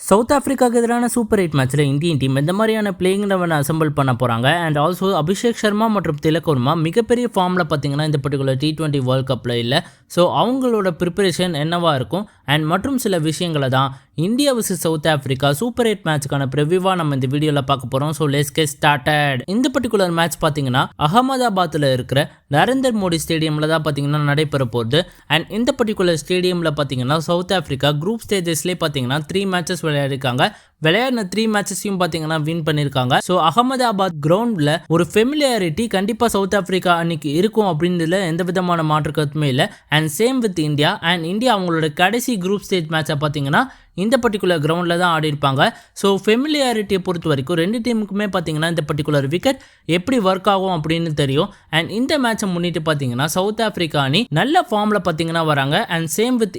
South ஆஃப்ரிக்காவுக்கு எதிரான super 8 மேட்ச்சில் Indian team இந்த மாதிரியான பிளேயிங் 11 அசம்பிள் பண்ண போகிறாங்க. அண்ட் ஆல்சோ அபிஷேக் சர்மா மற்றும் திலக் வர்மா மிகப்பெரிய ஃபார்மில் பார்த்தீங்கன்னா இந்த பர்டிகுலர் T20 வேர்ல்ட் கப்பில் இல்லை. ஸோ அவங்களோட ப்ரிப்பரேஷன் என்னவா இருக்கும் அண்ட் மற்றும் சில விஷயங்களை தான் India vs south Africa super 8 மேட்ச்க்கான ப்ரிவியூவாக நம்ம இந்த வீடியோவில் பார்க்க போகிறோம். So let's get started. இந்த பர்டிகுலர் மேட்ச் பார்த்தீங்கன்னா அகமதாபாத்தில் இருக்கிற நரேந்தர் மோடி ஸ்டேடியமில் தான் பார்த்தீங்கன்னா நடைபெற போகுது. அண்ட் இந்த பர்டிகுலர் ஸ்டேடியமில் பார்த்தீங்கன்னா சவுத் ஆஃப்ரிக்கா குரூப் ஸ்டேஜஸ்லேயே பார்த்தீங்கன்னா 3 மேட்சஸ் விளையாடிருக்காங்க. விளையாடின 3 மேட்சஸையும் பார்த்தீங்கன்னா வின் பண்ணியிருக்காங்க. ஸோ அகமதாபாத் கிரவுண்டில் ஒரு ஃபெமிலியாரிட்டி கண்டிப்பாக சவுத் ஆஃப்ரிக்கா அன்னைக்கு இருக்கும் அப்படின்றதுல எந்த விதமான மாற்று கருத்துமே இல்லை. And same with India. And India அவங்களோட கடைசி குரூப் ஸ்டேஜ் மேட்சை பார்த்தீங்கன்னா இந்த பர்டிகுலர் கிரவுண்டில் தான் ஆடி இருப்பாங்க. ஸோ ஃபெமிலியாரிட்டியை பொறுத்த வரைக்கும் 2 டீமுக்குமே பார்த்தீங்கன்னா இந்த பர்டிகுலர் விக்கெட் எப்படி ஒர்க் ஆகும் அப்படின்னு தெரியும். அண்ட் இந்த மேட்சை முன்னிட்டு பார்த்தீங்கன்னா சவுத் ஆஃப்ரிக்கா அணி நல்ல ஃபார்மில் பார்த்தீங்கன்னா வராங்க. அண்ட் சேம் வித்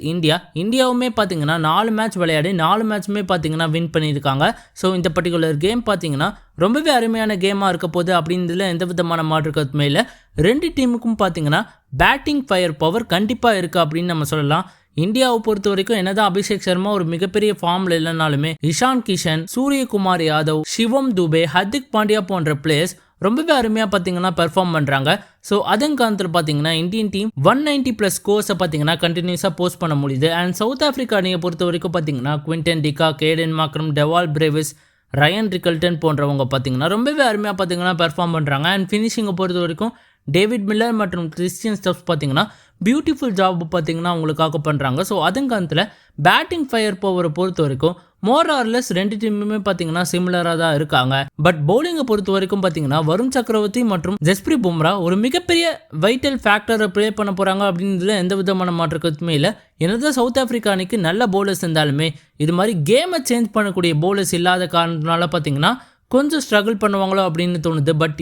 இந்தியாவுமே பார்த்தீங்கன்னா 4 மேட்ச் விளையாடி 4 மேட்சுமே பார்த்தீங்கன்னா வின் பண்ணியிருக்காங்க. ஸோ இந்த பர்டிகுலர் கேம் பார்த்தீங்கன்னா ரொம்பவே அருமையான கேமாக இருக்க போகுது அப்படின்றதுல எந்த விதமான மாற்று கருத்துமே இல்லை. 2 டீமுக்கும் பார்த்தீங்கன்னா பேட்டிங் ஃபயர் பவர் கண்டிப்பாக இருக்குது அப்படின்னு நம்ம சொல்லலாம். இந்தியாவை பொறுத்த வரைக்கும் என்னதான் அபிஷேக் சர்மா ஒரு மிகப்பெரிய ஃபார்ம்ல இல்லைனாலுமே இஷான் கிஷன், சூரியகுமார் யாதவ், சிவம் துபே, ஹர்திக் பாண்டியா போன்ற பிளேயர்ஸ் ரொம்பவே அருமையாக பார்த்தீங்கன்னா பெர்ஃபார்ம் பண்ணுறாங்க. ஸோ அதன் காலத்தில் பார்த்தீங்கன்னா இந்தியன் டீம் 190+ ஸ்கோர்ஸை பார்த்தீங்கன்னா கண்டினியூஸாக போஸ்ட் பண்ண முடியுது. அண்ட் சவுத் ஆஃப்ரிக்கா அணியை பொறுத்த வரைக்கும் பார்த்தீங்கன்னா Quinton de Kock, Aiden Markram, Dewald Brevis, Ryan Rickelton போன்றவங்க பார்த்தீங்கன்னா ரொம்பவே அருமையாக பார்த்தீங்கன்னா பெர்ஃபார்ம் பண்ணுறாங்க. அண்ட் ஃபினிஷிங்கை பொறுத்த வரைக்கும் டேவிட் மில்லர் மற்றும் கிறிஸ்டியன் ஸ்டப்ஸ் பார்த்தீங்கன்னா பியூட்டிஃபுல் ஜாப் பார்த்தீங்கன்னா அவங்களுக்காக பண்ணுறாங்க. ஸோ அதன் காலத்தில் பேட்டிங் ஃபயர் பவரை பொறுத்த வரைக்கும் மோர் ஆர்லெஸ் 2 டீமுமே பார்த்தீங்கன்னா சிமிலராக தான் இருக்காங்க. பட் பவுலிங்கை பொறுத்த வரைக்கும் பார்த்தீங்கன்னா வருண் சக்கரவர்த்தி மற்றும் ஜஸ்பிரீத் பும்ரா ஒரு மிகப்பெரிய வைட்டல் ஃபேக்டரை ப்ளே பண்ண போகிறாங்க அப்படின்றதுல எந்த விதமான மாற்று கருத்துமே இல்லை. என்னதான் சவுத் ஆஃப்ரிக்கா அணிக்கு நல்ல பவுலர்ஸ் இருந்தாலுமே இது மாதிரி கேமை சேஞ்ச் பண்ணக்கூடிய பவுலர்ஸ் இல்லாத காரணத்தினால பார்த்தீங்கன்னா கொஞ்சம் ஸ்ட்ரகிள் பண்ணுவாங்களோ அப்படின்னு தோணுது. பட்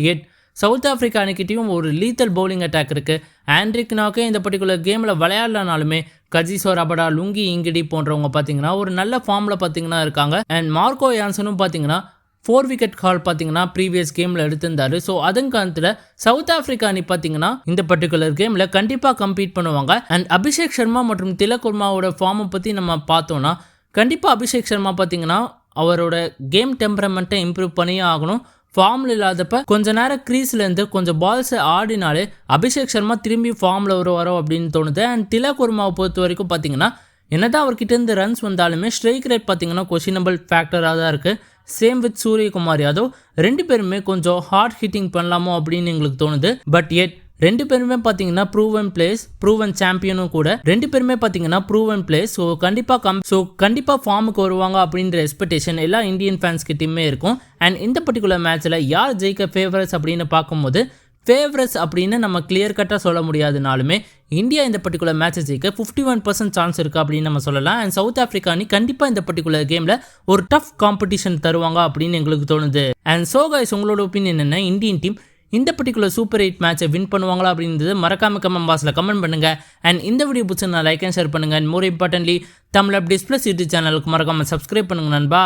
சவுத் ஆஃப்ரிக்கா அணிக்கிட்டையும் ஒரு லீத்தல் பவுலிங் அட்டாக் இருக்குது. ஆண்ட்ரிக் நாக்கே இந்த பர்டிகுலர் கேமில் விளையாடலனாலுமே கஜிசோ ரபடா, லுங்கி இங்கிடி போன்றவங்க பார்த்தீங்கன்னா ஒரு நல்ல ஃபார்மில் பார்த்தீங்கன்னா இருக்காங்க. அண்ட் மார்க்கோ யான்சனும் பார்த்தீங்கன்னா 4 விக்கெட் கால் பார்த்தீங்கன்னா ப்ரீவியஸ் கேமில் எடுத்திருந்தாரு. ஸோ அதன் காலத்தில் சவுத் ஆஃப்ரிக்கா அணி பார்த்தீங்கன்னா இந்த பர்டிகுலர் கேமில் கண்டிப்பாக கம்பீட் பண்ணுவாங்க. அண்ட் அபிஷேக் சர்மா மற்றும் திலக் வர்மாவோட ஃபார்மை பற்றி நம்ம பார்த்தோன்னா கண்டிப்பாக அபிஷேக் சர்மா பார்த்தீங்கன்னா அவரோட கேம் டெம்பரமெண்ட்டை இம்ப்ரூவ் பண்ணியே ஆகணும். ஃபார்மில் இல்லாதப்ப கொஞ்ச நேரம் க்ரீஸ்லேருந்து கொஞ்சம் பால்ஸை ஆடினாலே அபிஷேக் சர்மா திரும்பி ஃபார்மில் வரோம் அப்படின்னு தோணுது. அண்ட் திலக் வர்மாவை பொறுத்த வரைக்கும் பார்த்தீங்கன்னா என்னதான் அவர்கிட்ட இருந்து ரன்ஸ் வந்தாலுமே ஸ்ட்ரைக் ரேட் பார்த்தீங்கன்னா கொஷினபிள் ஃபேக்டராக தான் இருக்குது. சேம் வித் சூரியகுமார் யாதவ் 2 பேருமே கொஞ்சம் ஹார்ட் ஹிட்டிங் பண்ணலாமோ அப்படின்னு எங்களுக்கு தோணுது. பட் 2 பேருமே பார்த்தீங்கன்னா ப்ரூவன் சாம்பியனும் கூட 2 பேருமே பார்த்தீங்கன்னா ப்ரூவன் பிளேஸ். ஸோ கண்டிப்பாக ஃபார்முக்கு வருவாங்க அப்படின்ற எக்ஸ்பெக்டேஷன் எல்லா இந்தியன் ஃபேன்ஸ் கிட்டையுமே இருக்கும். அண்ட் இந்த பர்டிகுலர் மேட்ச்சில் யார் ஜெயிக்க ஃபேவரட்ஸ் அப்படின்னு பார்க்கும்போது ஃபேவரட்ஸ் அப்படின்னு நம்ம கிளியர் கட்டாக சொல்ல முடியாதுனாலுமே இந்தியா இந்த பர்டிகுலர் மேட்சை ஜெயிக்க 51% சான்ஸ் இருக்குது அப்படின்னு நம்ம சொல்லலாம். அண்ட் சவுத் ஆஃப்ரிக்கா அணி கண்டிப்பாக இந்த பர்டிகுலர் கேமில் ஒரு டஃப் காம்படிஷன் தருவாங்க அப்படின்னு எங்களுக்கு தோணுது. அண்ட் ஸோ கைஸ், உங்களோட ஒப்பீனியன் என்ன? இந்தியன் டீம் இந்த பர்டிகுலர் சூப்பர் 8 மேட்சை வின் பண்ணுவாங்களா அப்படின்றது மறக்காம கமெண்ட் பாக்ஸில் கமெண்ட் பண்ணுங்க. அண்ட் இந்த வீடியோ பிடிச்சா லைக் அண்ட் ஷேர் பண்ணுங்க. And more importantly Tamil updates + YouTube சேனலுக்கு மறக்காம சப்ஸ்கிரைப் பண்ணுங்க நண்பா.